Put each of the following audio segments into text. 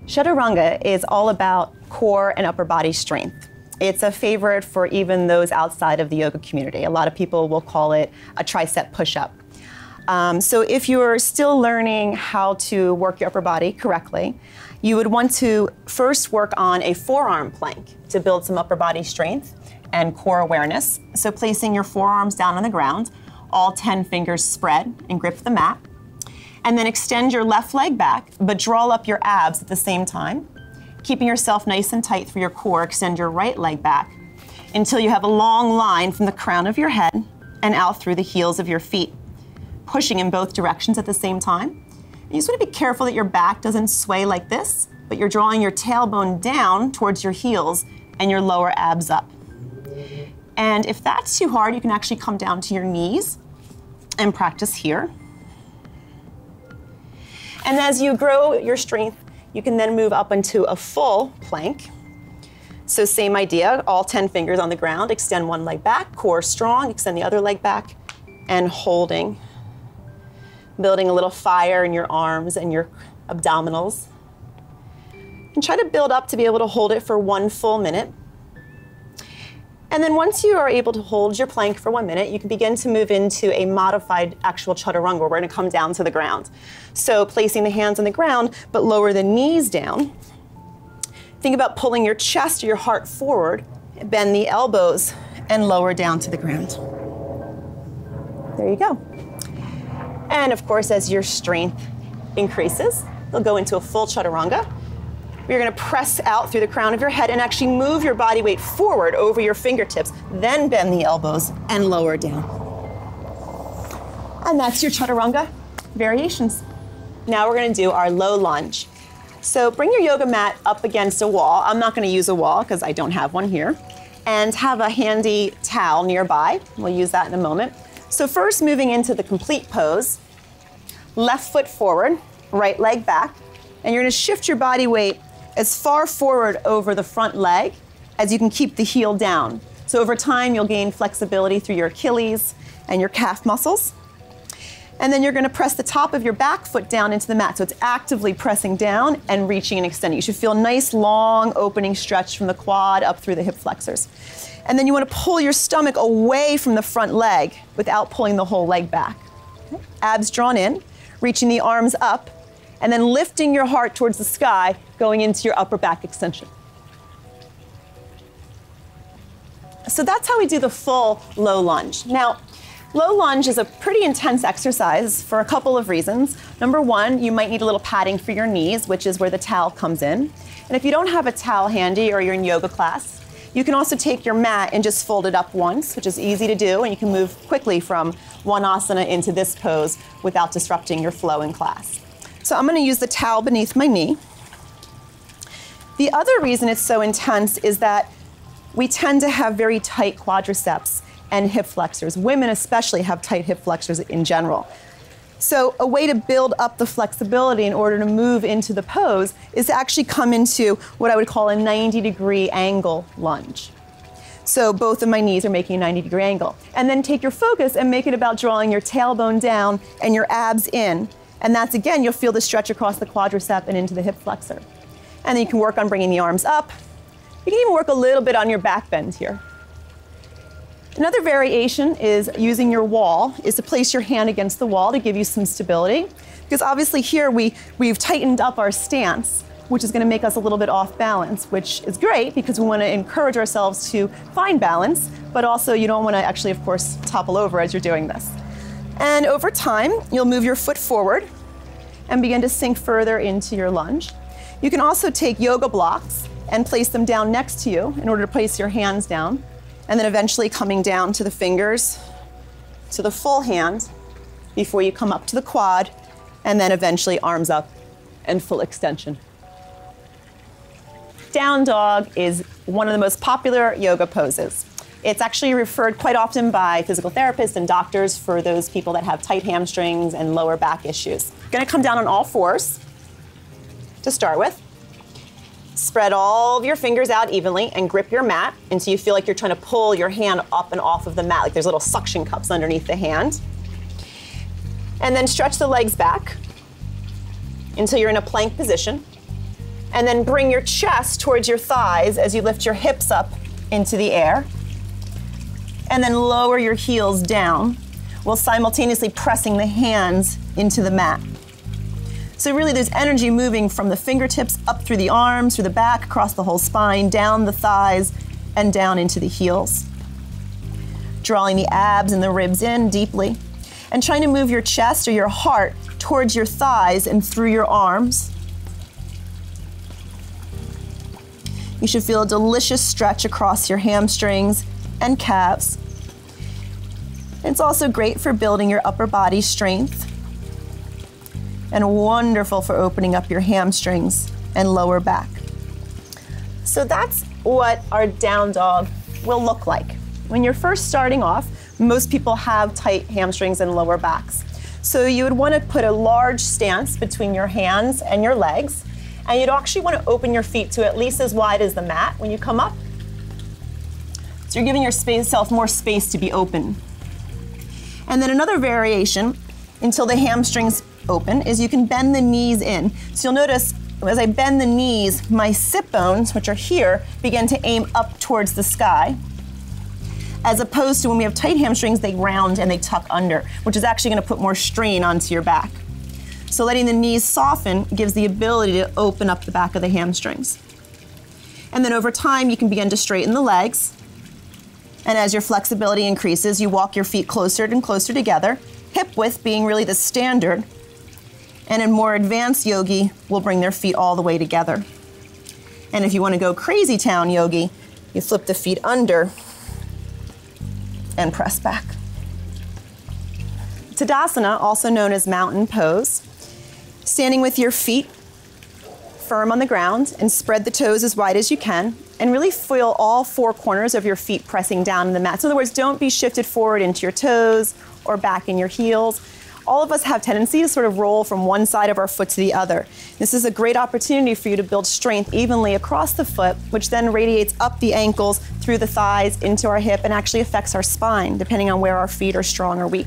Chaturanga is all about core and upper body strength. It's a favorite for even those outside of the yoga community. A lot of people will call it a tricep push-up. So if you're still learning how to work your upper body correctly, you would want to first work on a forearm plank to build some upper body strength and core awareness. So placing your forearms down on the ground, all 10 fingers spread and grip the mat. And then extend your left leg back, but draw up your abs at the same time. Keeping yourself nice and tight through your core, extend your right leg back until you have a long line from the crown of your head and out through the heels of your feet, pushing in both directions at the same time. And you just want to be careful that your back doesn't sway like this, but you're drawing your tailbone down towards your heels and your lower abs up. And if that's too hard, you can actually come down to your knees and practice here. And as you grow your strength, you can then move up into a full plank. So same idea, all 10 fingers on the ground, extend one leg back, core strong, extend the other leg back, and holding. Building a little fire in your arms and your abdominals. And try to build up to be able to hold it for 1 full minute. And then once you are able to hold your plank for 1 minute, you can begin to move into a modified actual chaturanga, where we're going to come down to the ground. So placing the hands on the ground, but lower the knees down. Think about pulling your chest or your heart forward, bend the elbows, and lower down to the ground. There you go. And of course, as your strength increases, you'll go into a full chaturanga. You're going to press out through the crown of your head and actually move your body weight forward over your fingertips, then bend the elbows and lower down. And that's your chaturanga variations. Now we're going to do our low lunge. So bring your yoga mat up against a wall. I'm not going to use a wall because I don't have one here. And have a handy towel nearby. We'll use that in a moment. So first, moving into the complete pose, left foot forward, right leg back, and you're going to shift your body weight as far forward over the front leg as you can keep the heel down. So over time, you'll gain flexibility through your Achilles and your calf muscles. And then you're going to press the top of your back foot down into the mat. So it's actively pressing down and reaching and extending. You should feel a nice long opening stretch from the quad up through the hip flexors. And then you want to pull your stomach away from the front leg without pulling the whole leg back. Okay. Abs drawn in, reaching the arms up, and then lifting your heart towards the sky, going into your upper back extension. So that's how we do the full low lunge. Now, low lunge is a pretty intense exercise for a couple of reasons. Number one, you might need a little padding for your knees, which is where the towel comes in. And if you don't have a towel handy or you're in yoga class, you can also take your mat and just fold it up once, which is easy to do, and you can move quickly from one asana into this pose without disrupting your flow in class. So I'm going to use the towel beneath my knee. The other reason it's so intense is that we tend to have very tight quadriceps and hip flexors. Women especially have tight hip flexors in general. So a way to build up the flexibility in order to move into the pose is to actually come into what I would call a 90-degree angle lunge. So both of my knees are making a 90-degree angle. And then take your focus and make it about drawing your tailbone down and your abs in. And that's, again, you'll feel the stretch across the quadricep and into the hip flexor. And then you can work on bringing the arms up. You can even work a little bit on your back bend here. Another variation is using your wall, is to place your hand against the wall to give you some stability. Because obviously here we've tightened up our stance, which is going to make us a little bit off balance, which is great because we want to encourage ourselves to find balance, but also you don't want to actually, of course, topple over as you're doing this. And over time, you'll move your foot forward and begin to sink further into your lunge. You can also take yoga blocks and place them down next to you in order to place your hands down, and then eventually coming down to the fingers, to the full hand, before you come up to the quad, and then eventually arms up and full extension. Down dog is one of the most popular yoga poses. It's actually referred quite often by physical therapists and doctors for those people that have tight hamstrings and lower back issues. You're going to come down on all fours to start with. Spread all of your fingers out evenly and grip your mat until you feel like you're trying to pull your hand up and off of the mat, like there's little suction cups underneath the hand. And then stretch the legs back until you're in a plank position. And then bring your chest towards your thighs as you lift your hips up into the air. And then lower your heels down while simultaneously pressing the hands into the mat. So really there's energy moving from the fingertips up through the arms, through the back, across the whole spine, down the thighs, and down into the heels. Drawing the abs and the ribs in deeply, and trying to move your chest or your heart towards your thighs and through your arms. You should feel a delicious stretch across your hamstrings and calves. It's also great for building your upper body strength and wonderful for opening up your hamstrings and lower back. So that's what our down dog will look like. When you're first starting off, most people have tight hamstrings and lower backs. So you would want to put a large stance between your hands and your legs, and you'd actually want to open your feet to at least as wide as the mat when you come up. So you're giving yourself more space to be open. And then another variation, until the hamstrings open, is you can bend the knees in. So you'll notice as I bend the knees, my sit bones, which are here, begin to aim up towards the sky, as opposed to when we have tight hamstrings, they round and they tuck under, which is actually going to put more strain onto your back. So letting the knees soften gives the ability to open up the back of the hamstrings. And then over time, you can begin to straighten the legs. And as your flexibility increases, you walk your feet closer and closer together, hip width being really the standard. And in more advanced yogi, will bring their feet all the way together. And if you want to go crazy town yogi, you flip the feet under and press back. Tadasana, also known as mountain pose. Standing with your feet firm on the ground and spread the toes as wide as you can, and really feel all four corners of your feet pressing down in the mat. So in other words, don't be shifted forward into your toes or back in your heels. All of us have tendency to sort of roll from one side of our foot to the other. This is a great opportunity for you to build strength evenly across the foot, which then radiates up the ankles, through the thighs, into our hip, and actually affects our spine, depending on where our feet are strong or weak.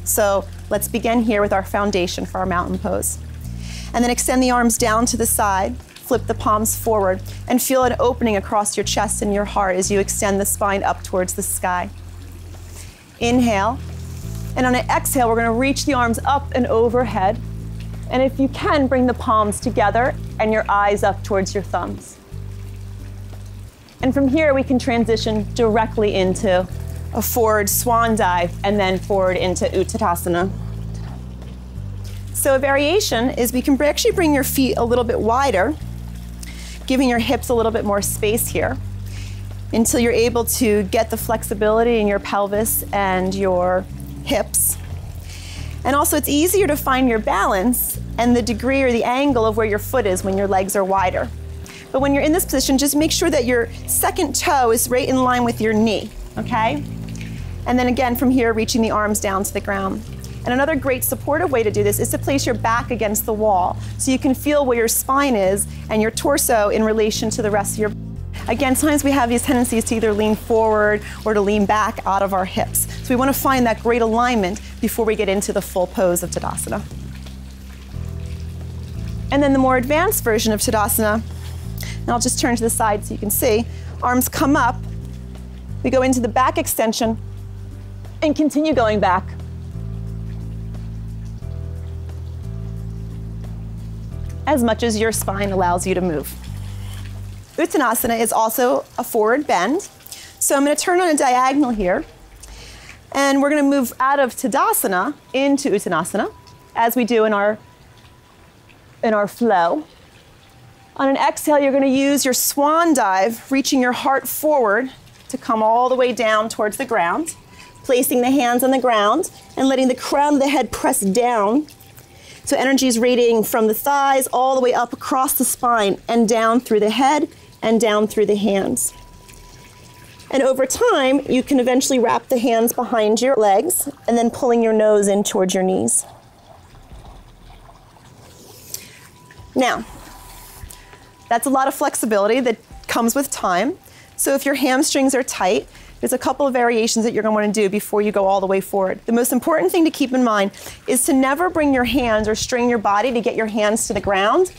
So let's begin here with our foundation for our mountain pose. And then extend the arms down to the side, flip the palms forward, and feel an opening across your chest and your heart as you extend the spine up towards the sky. Inhale. And on an exhale, we're going to reach the arms up and overhead. And if you can, bring the palms together and your eyes up towards your thumbs. And from here, we can transition directly into a forward swan dive and then forward into Uttanasana. So a variation is we can actually bring your feet a little bit wider, giving your hips a little bit more space here, until you're able to get the flexibility in your pelvis and your hips. And also it's easier to find your balance and the degree or the angle of where your foot is when your legs are wider. But when you're in this position, just make sure that your second toe is right in line with your knee, okay? And then again from here, reaching the arms down to the ground. And another great supportive way to do this is to place your back against the wall so you can feel where your spine is and your torso in relation to the rest of your body. Again, sometimes we have these tendencies to either lean forward or to lean back out of our hips. So we want to find that great alignment before we get into the full pose of Tadasana. And then the more advanced version of Tadasana, and I'll just turn to the side so you can see, arms come up, we go into the back extension and continue going back. As much as your spine allows you to move. Uttanasana is also a forward bend. So I'm going to turn on a diagonal here, and we're going to move out of Tadasana into Uttanasana, as we do in our flow. On an exhale, you're going to use your swan dive, reaching your heart forward to come all the way down towards the ground, placing the hands on the ground and letting the crown of the head press down. So energy is radiating from the thighs all the way up across the spine and down through the head and down through the hands. And over time, you can eventually wrap the hands behind your legs and then pulling your nose in towards your knees. Now, that's a lot of flexibility that comes with time. So if your hamstrings are tight, there's a couple of variations that you're going to want to do before you go all the way forward. The most important thing to keep in mind is to never bring your hands or strain your body to get your hands to the ground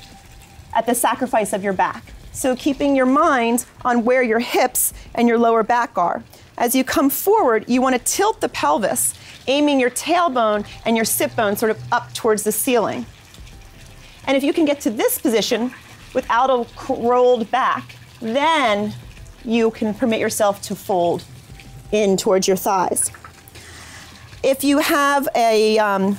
at the sacrifice of your back. So keeping your mind on where your hips and your lower back are. As you come forward, you want to tilt the pelvis, aiming your tailbone and your sit bone sort of up towards the ceiling. And if you can get to this position without a rolled back, then you can permit yourself to fold in towards your thighs. If you have a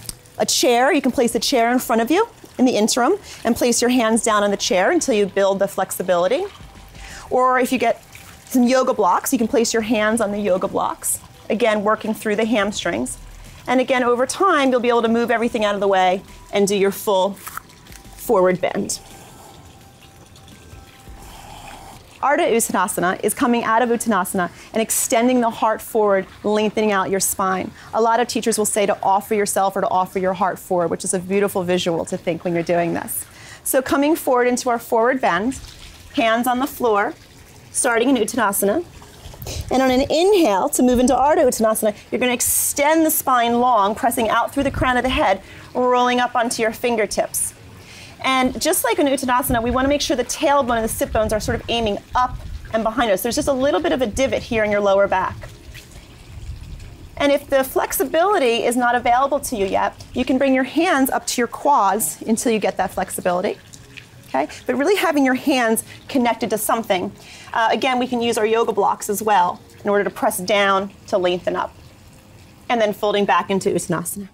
chair, you can place a chair in front of you in the interim and place your hands down on the chair until you build the flexibility. Or if you get some yoga blocks, you can place your hands on the yoga blocks, again, working through the hamstrings. And again, over time, you'll be able to move everything out of the way and do your full forward bend. Ardha Uttanasana is coming out of Uttanasana and extending the heart forward, lengthening out your spine. A lot of teachers will say to offer yourself or to offer your heart forward, which is a beautiful visual to think when you're doing this. So coming forward into our forward bend, hands on the floor, starting in Uttanasana. And on an inhale to move into Ardha Uttanasana, you're going to extend the spine long, pressing out through the crown of the head, rolling up onto your fingertips. And just like in Uttanasana, we want to make sure the tailbone and the sit bones are sort of aiming up and behind us. There's just a little bit of a divot here in your lower back. And if the flexibility is not available to you yet, you can bring your hands up to your quads until you get that flexibility. Okay? But really having your hands connected to something. Again, we can use our yoga blocks as well in order to press down to lengthen up. And then folding back into Uttanasana.